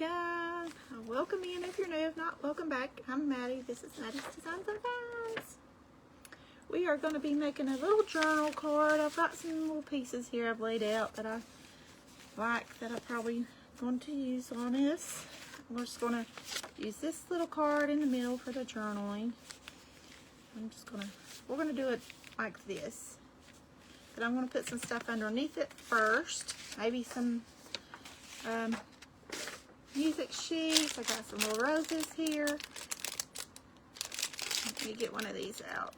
again. Welcome in if you're new. If not, welcome back. I'm Maddie. This is Maddie's Designs and Finds. We are going to be making a little journal card. I've got some little pieces here I've laid out that I like that I'm probably going to use on this. We're just going to use this little card in the middle for the journaling. We're going to do it like this. But I'm going to put some stuff underneath it first. Maybe some music sheets. I got some little roses here. Let me get one of these out.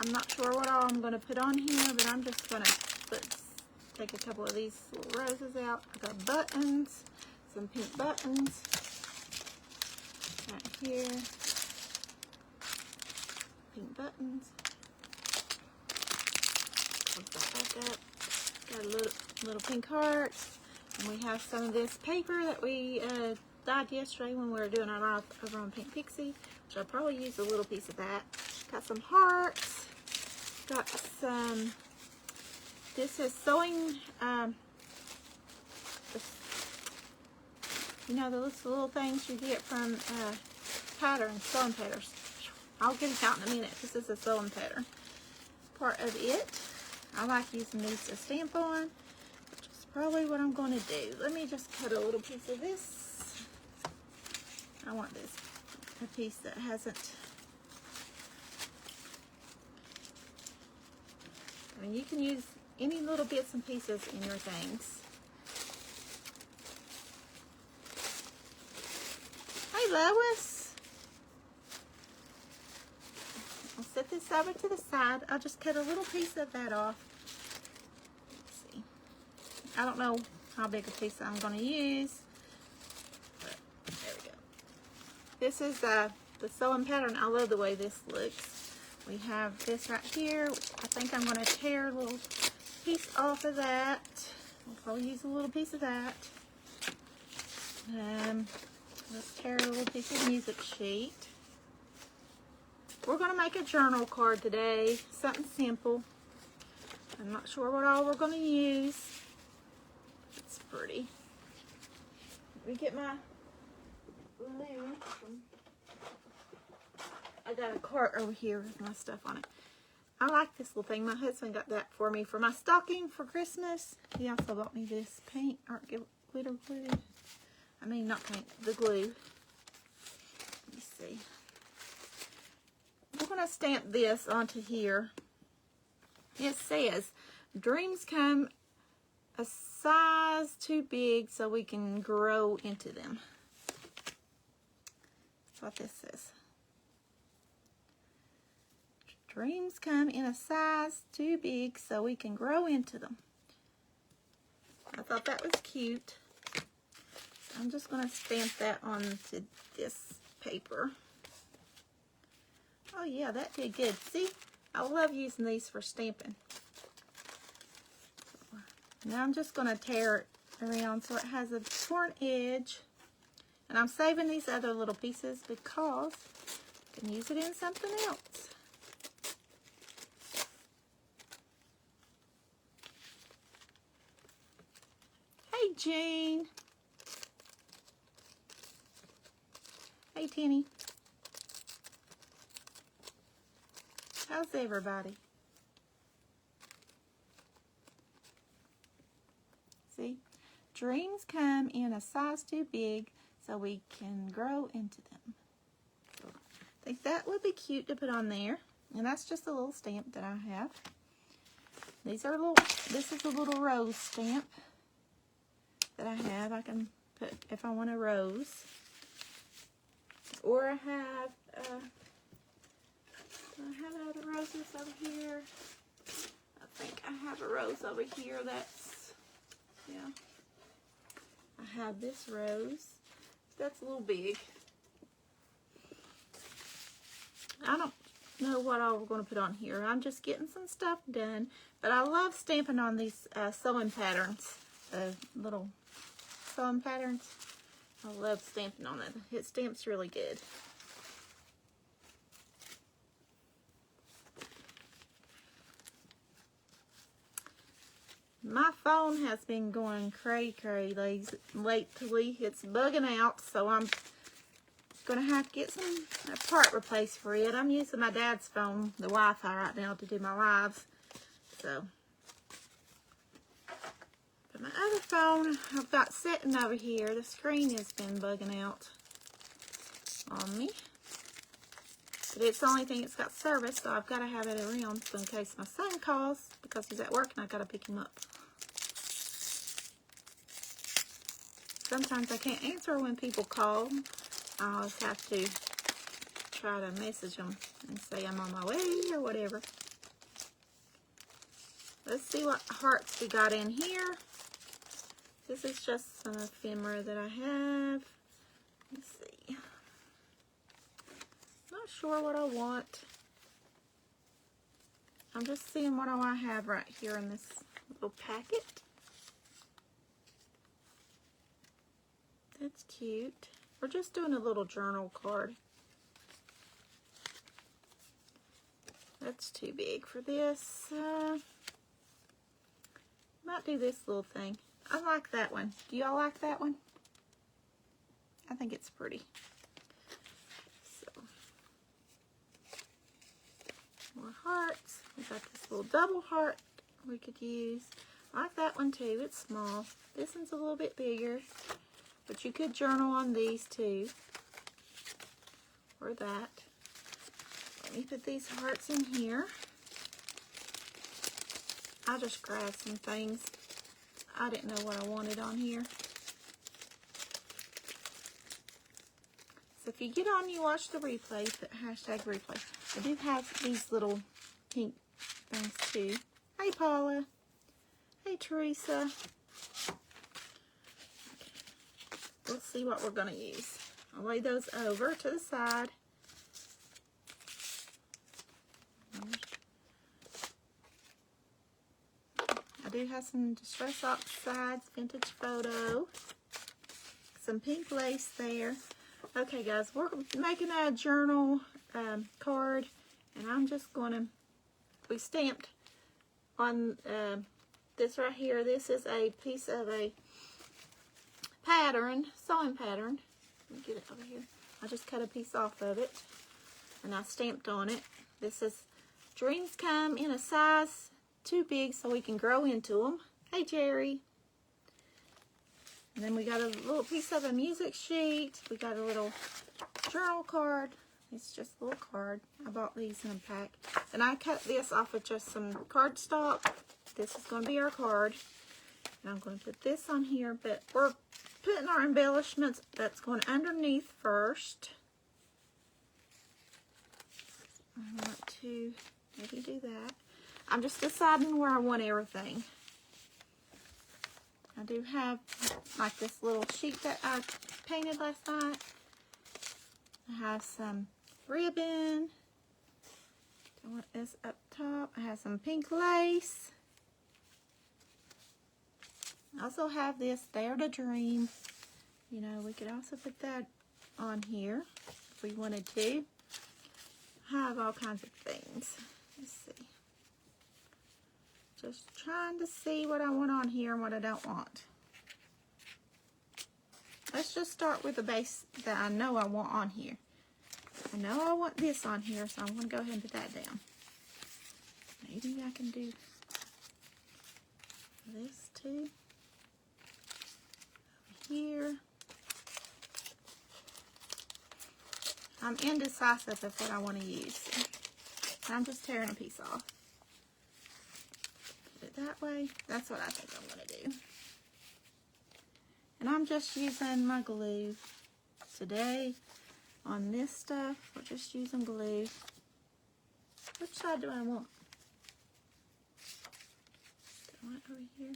I'm not sure what all I'm going to put on here, but I'm just going to take a couple of these little roses out. I got buttons, some pink buttons right here. Pink buttons. Put that back up. Got a little pink hearts. And we have some of this paper that we dyed yesterday when we were doing our live over on Pink Pixie, which I'll probably use a little piece of that. Got some hearts. Got some, this is sewing, you know, the little things you get from patterns, sewing patterns. I'll get it out in a minute. This is a sewing pattern part of it. I like using these to stamp on, which is probably what I'm going to do. Let me just cut a little piece of this. I want this, a piece that hasn't, I mean, you can use any little bits and pieces in your things. Hey, Lois. I'll set this over to the side. I'll just cut a little piece of that off. Let's see. I don't know how big a piece I'm going to use, but there we go. This is the sewing pattern. I love the way this looks. We have this right here. I think I'm going to tear a little piece off of that. I'll probably use a little piece of that. Let's tear a little piece of music sheet. We're going to make a journal card today. Something simple. I'm not sure what all we're going to use. It's pretty. Let me get my glue. I got a cart over here with my stuff on it. I like this little thing. My husband got that for me for my stocking for Christmas. He also bought me this paint, or glitter glue. I mean, not paint, the glue. Let me see. We're going to stamp this onto here. It says, dreams come a size too big so we can grow into them. That's what this says. Dreams come in a size too big so we can grow into them. I thought that was cute. So I'm just going to stamp that onto this paper. Oh yeah, that did good. See, I love using these for stamping. Now I'm just going to tear it around so it has a torn edge. And I'm saving these other little pieces because I can use it in something else. Hey, Jane. Hey, Tinny. How's everybody? See? Dreams come in a size too big so we can grow into them. So I think that would be cute to put on there. And that's just a little stamp that I have. These are this is a little rose stamp that I have. I can put if I want a rose. Or I have other roses over here. I think I have a rose over here that's, yeah. I have this rose. That's a little big. I don't know what all we're going to put on here. I'm just getting some stuff done. But I love stamping on these sewing patterns. Little sewing patterns. I love stamping on it. It stamps really good. My phone has been going cray-cray lately. It's bugging out, so I'm going to have to get a part replaced for it. I'm using my dad's phone, the Wi-Fi right now, to do my lives. So, but my other phone I've got sitting over here. The screen has been bugging out on me. But it's the only thing that's got service, so I've got to have it around so in case my son calls, because he's at work and I've got to pick him up. Sometimes I can't answer when people call. I always have to try to message them and say I'm on my way or whatever. Let's see what hearts we got in here. This is just some ephemera that I have. Let's see. Not sure what I want. I'm just seeing what I have right here in this little packet. That's cute. We're just doing a little journal card. That's too big for this. Might do this little thing. I like that one. Do y'all like that one? I think it's pretty. So, more hearts. We got this little double heart we could use. I like that one too. It's small. This one's a little bit bigger. But you could journal on these too. Or that. Let me put these hearts in here. I just grabbed some things. I didn't know what I wanted on here. So if you get on, you watch the replay, the hashtag replay. I do have these little pink things too. Hey Paula. Hey Teresa. Let's see what we're going to use. I'll lay those over to the side. I do have some Distress Oxides, Vintage Photo. Some pink lace there. Okay guys, we're making a journal card. And I'm just going to, we stamped on this right here. This is a piece of a pattern, sewing pattern. Let me get it over here. I just cut a piece off of it and I stamped on it. This is Dreams Come in a Size Too Big So We Can Grow Into Them. Hey Jerry. And then we got a little piece of a music sheet. We got a little journal card. It's just a little card. I bought these in a pack. And I cut this off of just some cardstock. This is going to be our card. And I'm going to put this on here, but we're putting our embellishments that's going underneath first. I want to maybe do that. I'm just deciding where I want everything. I do have like this little sheet that I painted last night. I have some ribbon. I want this up top. I have some pink lace. I also have this Dare to Dream. You know, we could also put that on here if we wanted to. I have all kinds of things. Let's see. Just trying to see what I want on here and what I don't want. Let's just start with the base that I know I want on here. I know I want this on here, so I'm going to go ahead and put that down. Maybe I can do this too. Over here. I'm indecisive of what I want to use. I'm just tearing a piece off. Put it that way. That's what I think I'm going to do. And I'm just using my glue today on this stuff. We're just using glue. Which side do I want? Do I want over here?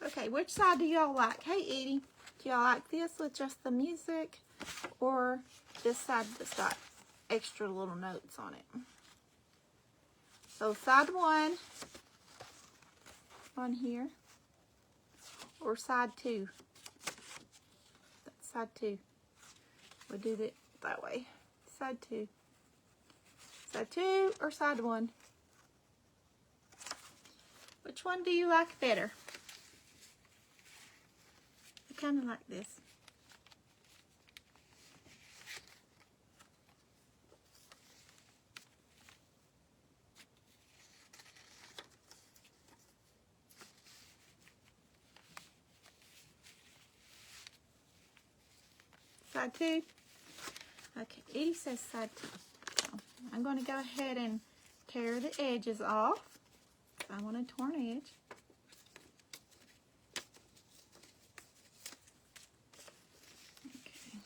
Okay, which side do y'all like? Hey, Edie, do y'all like this with just the music or this side that's got extra little notes on it? So side one on here or side two? That's side two. We'll do it that way. Side two. Side two or side one? Which one do you like better? I kind of like this. Side 2. Okay, Edie says side 2. So I'm going to go ahead and tear the edges off. I want a torn edge. Okay.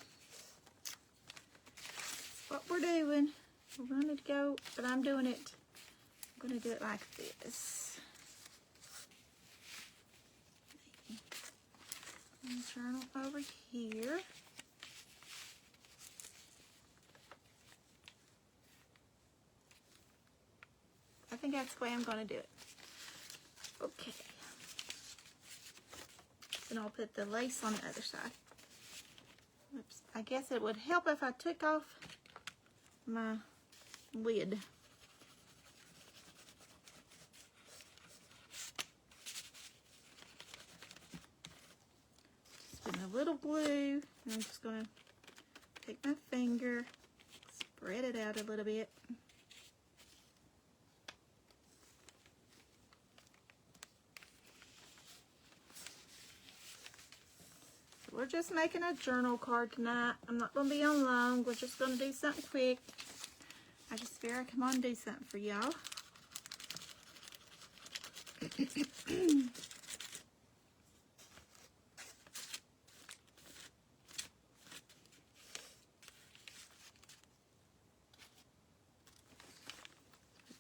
That's what we're doing. We're going to go, but I'm doing it. I'm going to do it like this. And journal over here. I think that's the way I'm going to do it. Okay. And I'll put the lace on the other side. Oops. I guess it would help if I took off my lid. Just put a little glue. And I'm just going to take my finger, spread it out a little bit. We're just making a journal card tonight. I'm not going to be on long. We're just going to do something quick. I just figured I'd come on and do something for y'all. Put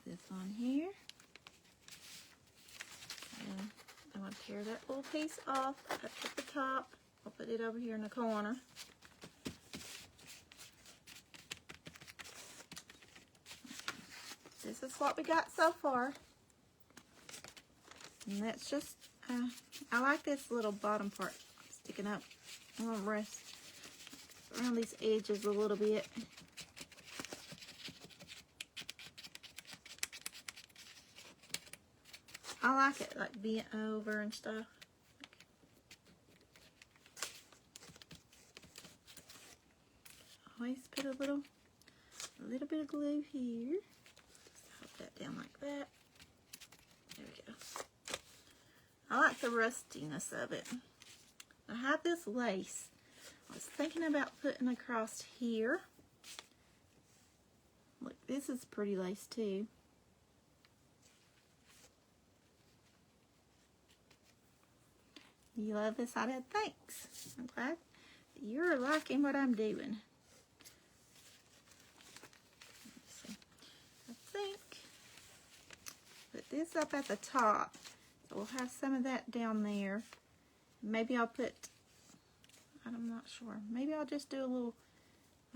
this on here. And I'm going to tear that little piece off up at the top. I'll put it over here in the corner. This is what we got so far. And that's just, I like this little bottom part sticking up. I'm going to rest around these edges a little bit. I like it like bent over and stuff. Always put a little bit of glue here. Just hold that down like that. There we go. I like the rustiness of it. I have this lace. I was thinking about putting across here. Look, this is pretty lace too. You love this idea? Thanks. I'm glad you're liking what I'm doing. I think put this up at the top, so we'll have some of that down there. Maybe I'll put, I'm not sure, maybe I'll just do a little,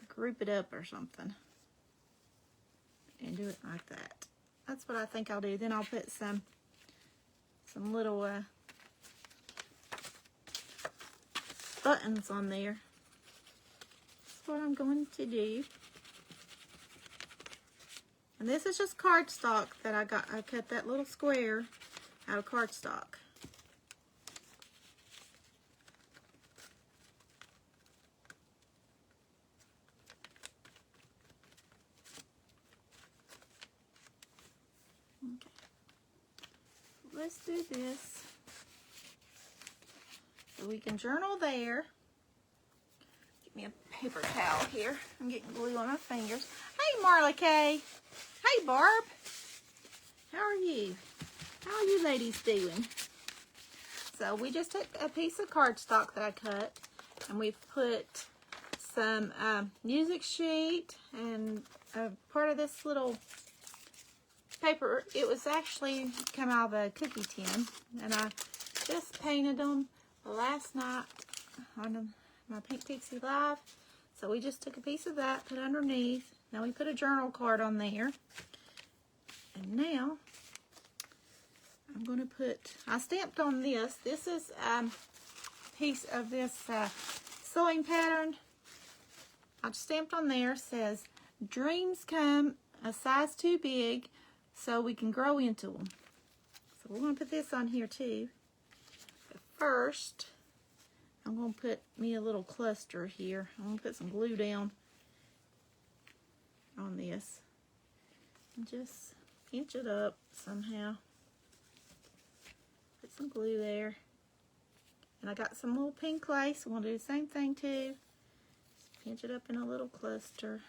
group it up or something and do it like that. That's what I think I'll do. Then I'll put some little buttons on there. That's what I'm going to do. And this is just cardstock that I got. I cut that little square out of cardstock. Okay. Let's do this. So we can journal there. Get me a paper towel here. I'm getting glue on my fingers. Hey, Marla Kay. Hey, Barb. How are you? How are you ladies doing? So we just took a piece of cardstock that I cut, and we've put some music sheet and part of this little paper. It was actually come out of a cookie tin, and I just painted them last night on my Pink Pixie Live. So we just took a piece of that, put underneath. Now we put a journal card on there. And now I'm going to put, I stamped on this. This is a piece of this sewing pattern. I stamped on there, says, dreams come a size too big so we can grow into them. So we're going to put this on here too. But first, I'm going to put me a little cluster here. I'm going to put some glue down on this. And just pinch it up somehow. Put some glue there. And I got some little pink lace. I'm going to do the same thing too. Just pinch it up in a little cluster.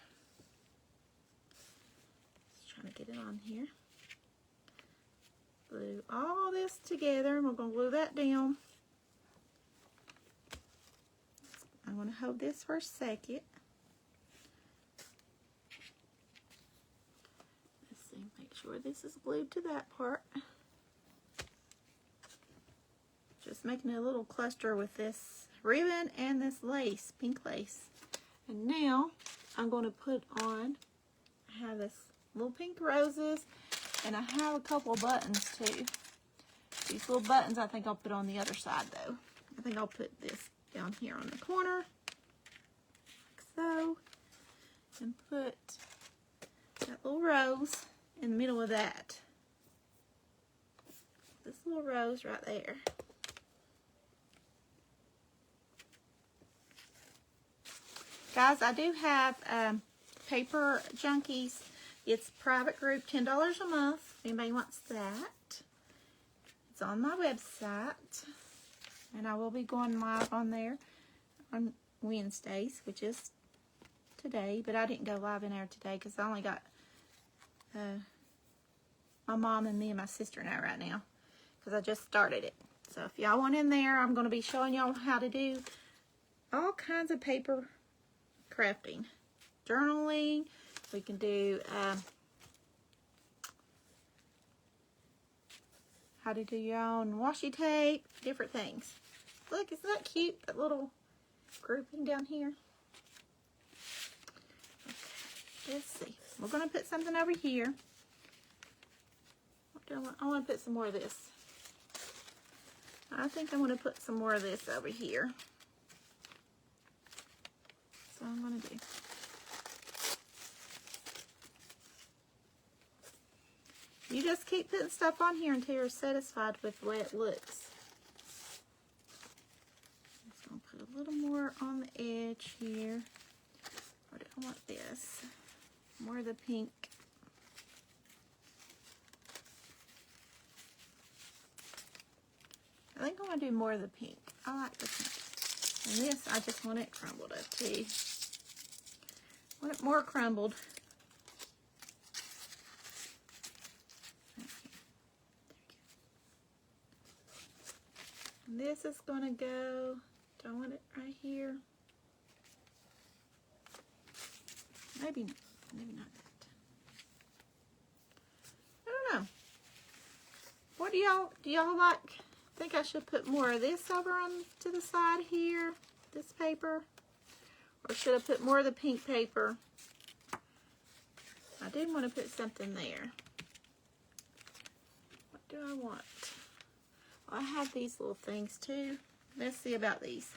Just trying to get it on here. Glue all this together, and we're going to glue that down. I'm going to hold this for a second. Let's see, make sure this is glued to that part. Just making a little cluster with this ribbon and this lace, pink lace. And now I'm going to put on, I have this little pink roses, and I have a couple of buttons too. These little buttons I think I'll put on the other side though. I think I'll put this down here on the corner, like so, and put that little rose in the middle of that. This little rose right there. Guys, I do have Paper Junkies. It's a private group, $10 a month. If anybody wants that. It's on my website. And I will be going live on there on Wednesdays, which is today. But I didn't go live in there today because I only got my mom and me and my sister in there right now. Because I just started it. So if y'all want in there, I'm going to be showing y'all how to do all kinds of paper crafting. Journaling. We can do how to do your own washi tape, different things. Look, isn't that cute? That little grouping down here. Okay, let's see. We're going to put something over here. What do I want? I want to put some more of this. I think I'm going to put some more of this over here. That's what I'm going to do. You just keep putting stuff on here until you're satisfied with the way it looks. I'm just going to put a little more on the edge here. Or do I want this? More of the pink. I think I want to do more of the pink. I like the pink. And this, I just want it crumbled up too. I want it more crumbled. This is going to go, do I want it right here? Maybe not that. I don't know. What do y'all like? Think I should put more of this over on to the side here, this paper? Or should I put more of the pink paper? I do want to put something there. What do I want? I have these little things too. Let's see about these.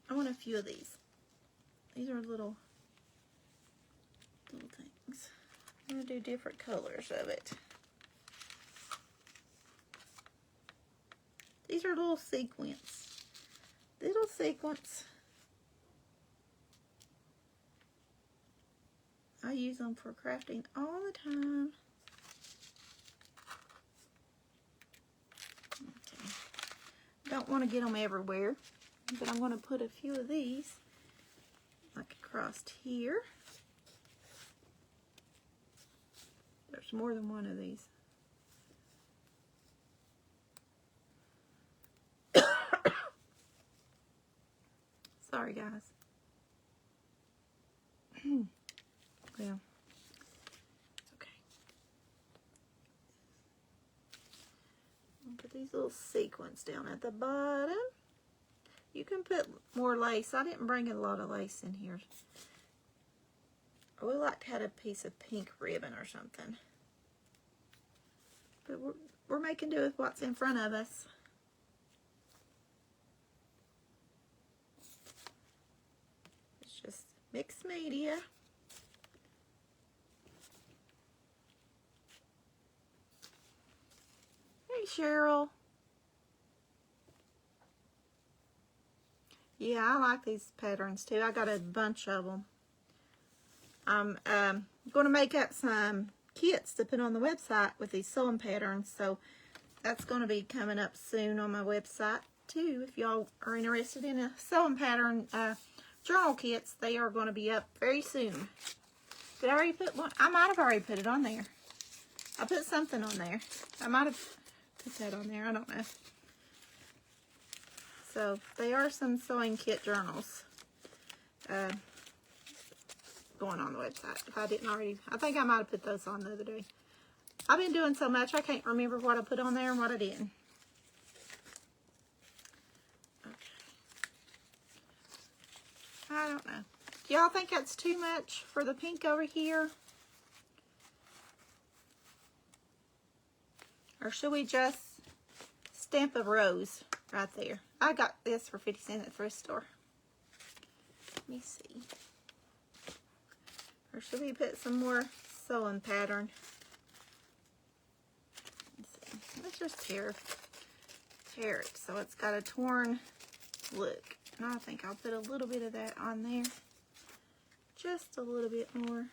I want a few of these. These are little things. I'm going to do different colors of it. These are little sequins. Little sequins. I use them for crafting all the time. Don't want to get them everywhere, but I'm going to put a few of these like across here. There's more than one of these. Sorry guys. Well, okay. I'll put these little sequins down at the bottom. You can put more lace. I didn't bring a lot of lace in here. I would like to have a piece of pink ribbon or something. But we're making do with what's in front of us. It's just mixed media. Hey, Cheryl. Yeah, I like these patterns too. I got a bunch of them. I'm going to make up some kits to put on the website with these sewing patterns. So that's going to be coming up soon on my website too. If y'all are interested in a sewing pattern journal kits, they are going to be up very soon. Did I already put one? I might have already put it on there. I put something on there. I might have put that on there. I don't know. So they are some sewing kit journals going on the website. If I didn't already, I think I might have put those on the other day. I've been doing so much, I can't remember what I put on there and what I didn't. Okay. I don't know. Do y'all think that's too much for the pink over here? Or should we just stamp a rose right there? I got this for 50 cents at the thrift store. Let me see. Or should we put some more sewing pattern? Let's see. Let's just tear it so it's got a torn look. And I think I'll put a little bit of that on there. Just a little bit more.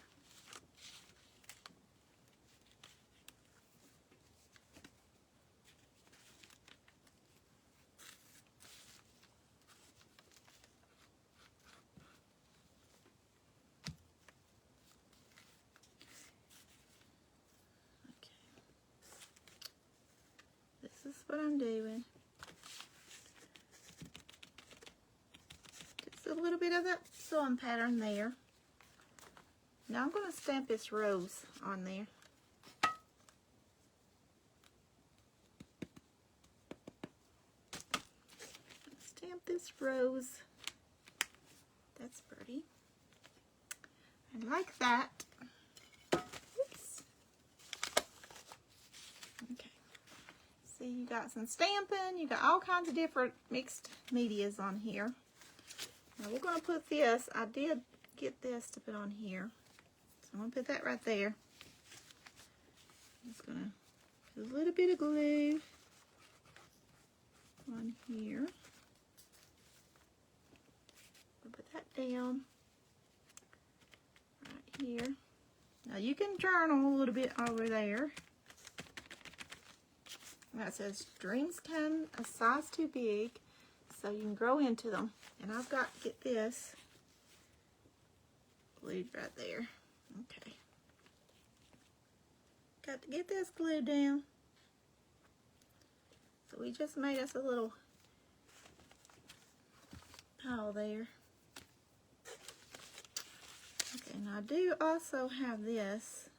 This is what I'm doing. Just a little bit of that sewing pattern there. Now I'm going to stamp this rose on there. Stamp this rose. That's pretty. I like that. Oops. Okay. See, you got some stamping. You got all kinds of different mixed medias on here. Now we're going to put this. I did get this to put on here. So I'm going to put that right there. I'm just going to put a little bit of glue on here. I'll put that down right here. Now you can journal a little bit over there. That says, dreams come a size too big, so you can grow into them. And I've got to get this glued right there. Okay. Got to get this glued down. So we just made us a little pile there. Okay, now I do also have this.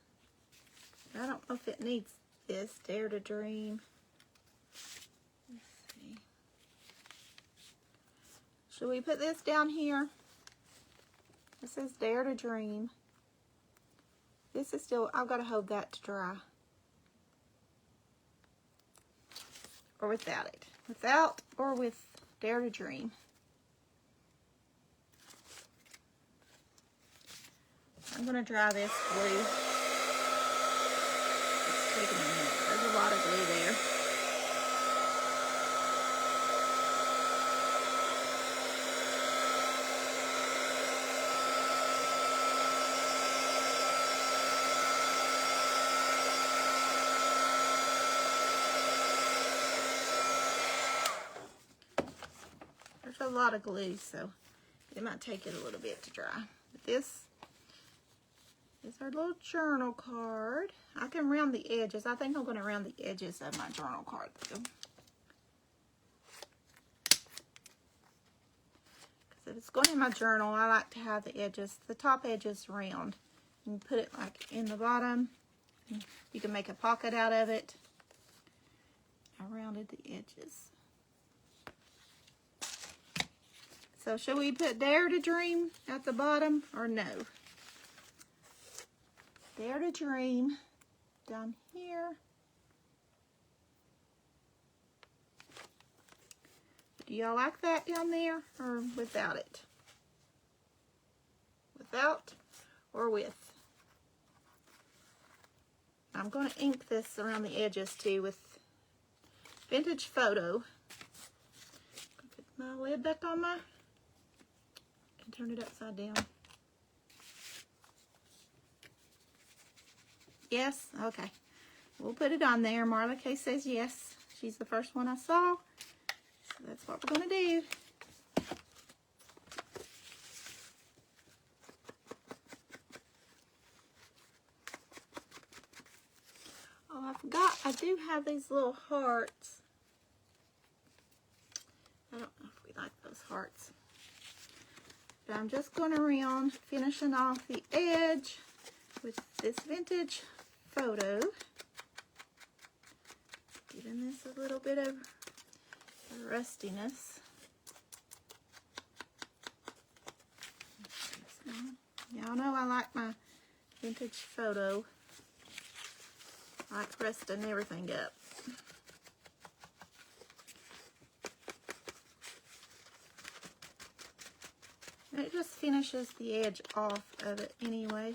I don't know if it needs this, Dare to Dream. Let's see. Should we put this down here? This says Dare to Dream. This is still, I've got to hold that to dry. Or without it. Without or with Dare to Dream. I'm going to dry this glue. It's taking a minute. There's a lot of glue there. There's a lot of glue, so it might take it a little bit to dry. But this is our little journal card. I can round the edges. I think I'm going to round the edges of my journal card though. Because if it's going in my journal, I like to have the edges, the top edges round. And put it like in the bottom. You can make a pocket out of it. I rounded the edges. So should we put Dare to Dream at the bottom or no? Dare to Dream down here. Do y'all like that down there or without it? Without or with? I'm going to ink this around the edges too with vintage photo. Put my lid back on my, and turn it upside down. Yes? Okay. We'll put it on there. Marla Kay says yes. She's the first one I saw. So that's what we're going to do. Oh, I forgot. I do have these little hearts. I don't know if we like those hearts. But I'm just going around finishing off the edge with this vintage photo. Giving this a little bit of rustiness. Y'all know I like my vintage photo. I like rusting everything up. And it just finishes the edge off of it anyway.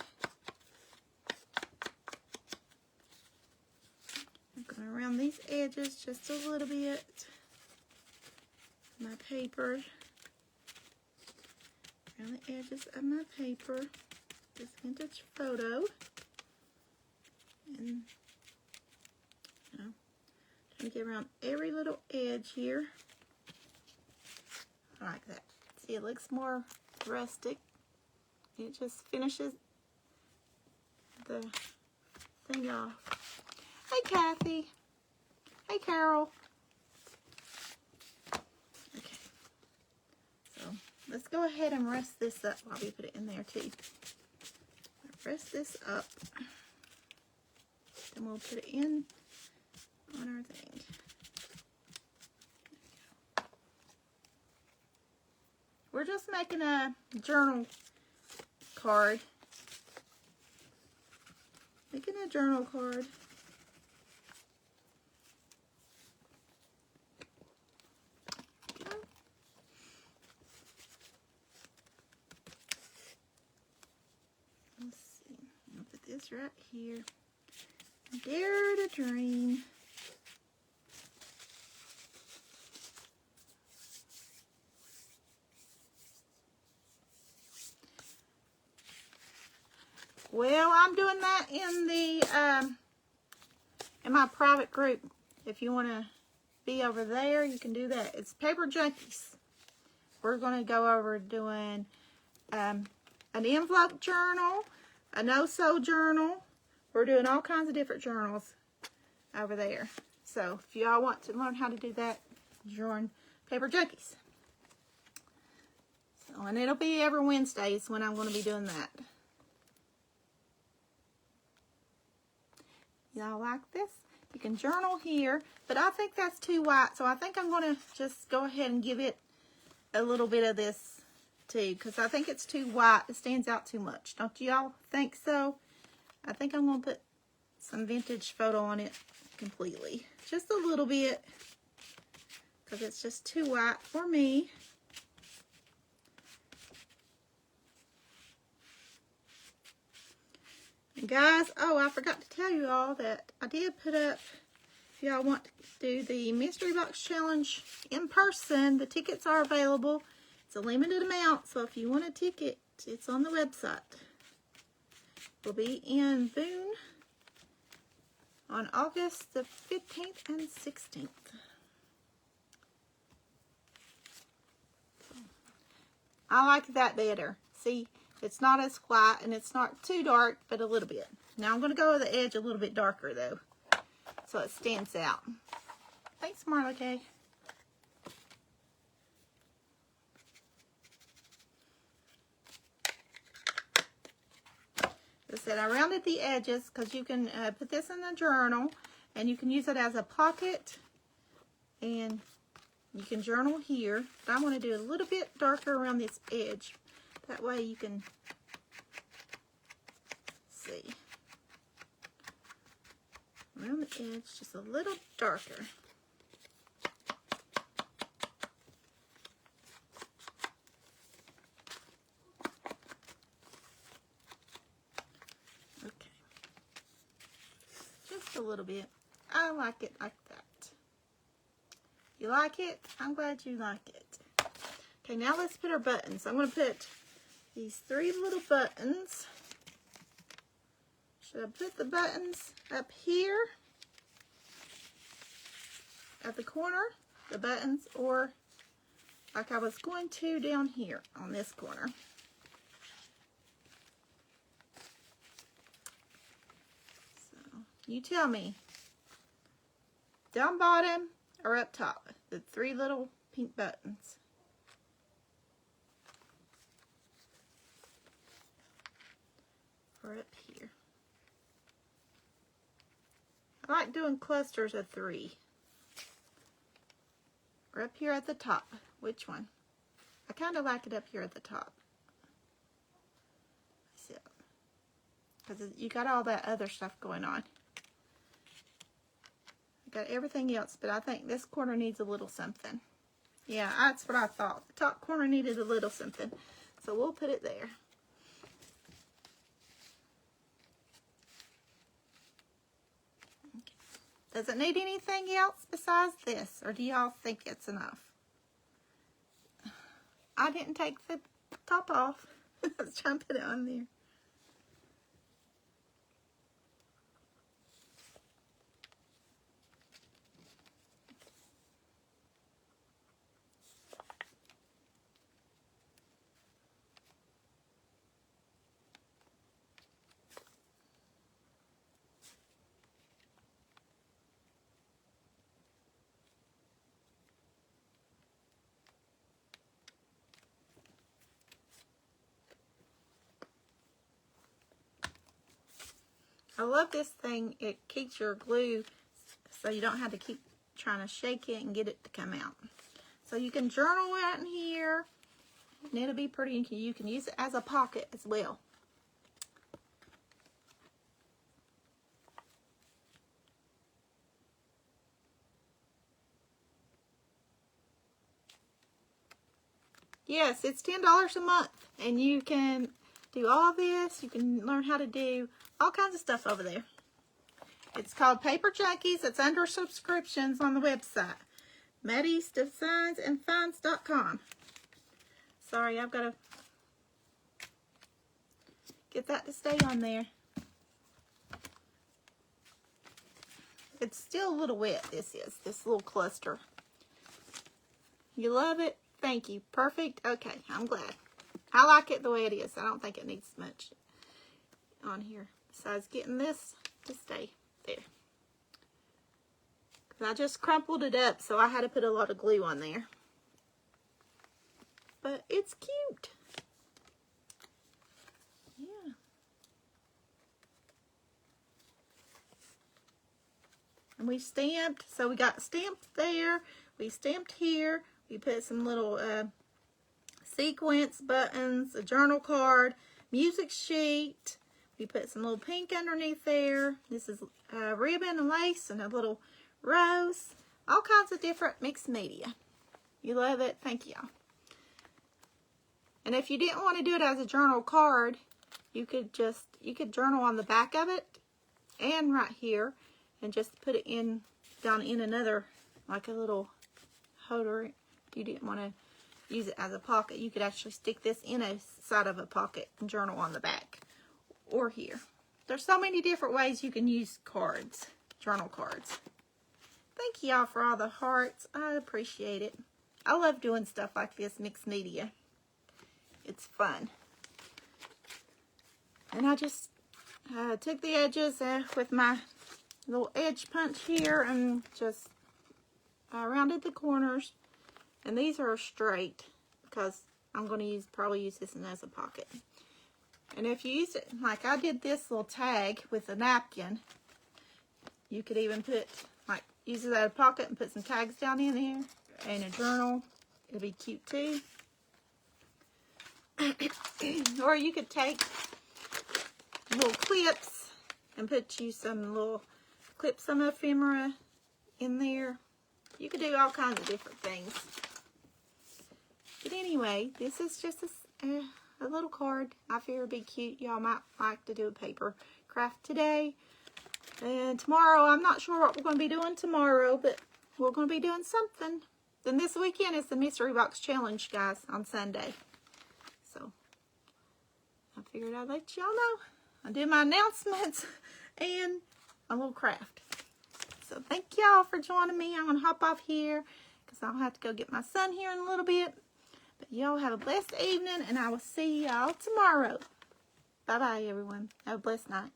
I'm going around these edges just a little bit. My paper. Around the edges of my paper. This vintage photo. And trying to get around every little edge here. I like that. See, it looks more rustic. It just finishes the thing off. Hey, Kathy. Hey, Carol. Okay. So let's go ahead and rest this up while we put it in there too. Rest this up. Then we'll put it in on our thing. We're just making a journal card. Making a journal card. Let's see. I'll put this right here. Dare to dream. Well, I'm doing that in the in my private group. If you want to be over there, you can do that. It's Paper Junkies. We're going to go over doing an envelope journal, a no-sew journal. We're doing all kinds of different journals over there. So if y'all want to learn how to do that, join Paper Junkies. So, and it'll be every Wednesdays when I'm going to be doing that. Y'all like this? You can journal here, but I think that's too white, so I think I'm going to just go ahead and give it a little bit of this too, because I think it's too white. It stands out too much. Don't y'all think so? I think I'm going to put some vintage photo on it completely. Just a little bit, because it's just too white for me. And guys, oh, I forgot to tell you all that I did put up, if y'all want to do the Mystery Box Challenge in person, the tickets are available. It's a limited amount, so if you want a ticket, it's on the website. We'll be in Boone on August the 15th and 16th. I like that better. See? It's not as white and it's not too dark, but a little bit. Now I'm going to go with the edge a little bit darker though, so it stands out. Thanks, Marla Kay. As I said, I rounded the edges because you can put this in the journal and you can use it as a pocket and you can journal here. But I want to do a little bit darker around this edge. That way you can see. Around the edge, just a little darker. Okay. Just a little bit. I like it like that. You like it? I'm glad you like it. Okay, now let's put our buttons. I'm going to put these 3 little buttons. Should I put the buttons up here at the corner, the buttons, or like I was going to down here on this corner? So you tell me, down bottom or up top, the 3 little pink buttons. Or up here. I like doing clusters of 3. Or up here at the top. Which one? I kind of like it up here at the top. Because you got all that other stuff going on. Got everything else, but I think this corner needs a little something. Yeah, that's what I thought. The top corner needed a little something. So we'll put it there. Does it need anything else besides this? Or do y'all think it's enough? I didn't take the top off. I was trying to put it on there. I love this thing. It keeps your glue so you don't have to keep trying to shake it and get it to come out. So you can journal out in here and it'll be pretty. You can use it as a pocket as well. Yes, it's $10 a month and you can do all this. You can learn how to do all kinds of stuff over there. It's called Paper Junkies. It's under subscriptions on the website. Maddie'sDesignsandFinds.com. Sorry, I've got to get that to stay on there. It's still a little wet, this little cluster. You love it? Thank you. Perfect? Okay, I'm glad. I like it the way it is. I don't think it needs much on here besides getting this to stay there. I just crumpled it up, so I had to put a lot of glue on there. But it's cute. Yeah. And we stamped, so we got stamped there. We stamped here. We put some little sequence buttons, a journal card, music sheet. We put some little pink underneath there. This is ribbon and lace and a little rose. All kinds of different mixed media. You love it? Thank y'all. And if you didn't want to do it as a journal card, you could journal on the back of it and right here and just put it in down in another, like a little holder. If you didn't want to use it as a pocket, you could actually stick this in a side of a pocket and journal on the back or here. There's so many different ways you can use cards, journal cards. Thank y'all for all the hearts. I appreciate it. I love doing stuff like this, mixed media. It's fun. And I just took the edges with my little edge punch here and just rounded the corners. And these are straight because I'm going to probably use this as a pocket. And if you use it, like I did this little tag with a napkin, you could even put, like, use it as a pocket and put some tags down in there. And a journal, it'll be cute too. Or you could take little clips and put you some little clip some ephemera in there. You could do all kinds of different things. But anyway, this is just a little card. I figure it'd be cute. Y'all might like to do a paper craft today. And tomorrow, I'm not sure what we're going to be doing tomorrow, but we're going to be doing something. Then this weekend is the Mystery Box Challenge, guys, on Sunday. So, I figured I'd let y'all know. I'll do my announcements and a little craft. So, thank y'all for joining me. I'm going to hop off here because I'll have to go get my son here in a little bit. But y'all have a blessed evening, and I will see y'all tomorrow. Bye-bye, everyone. Have a blessed night.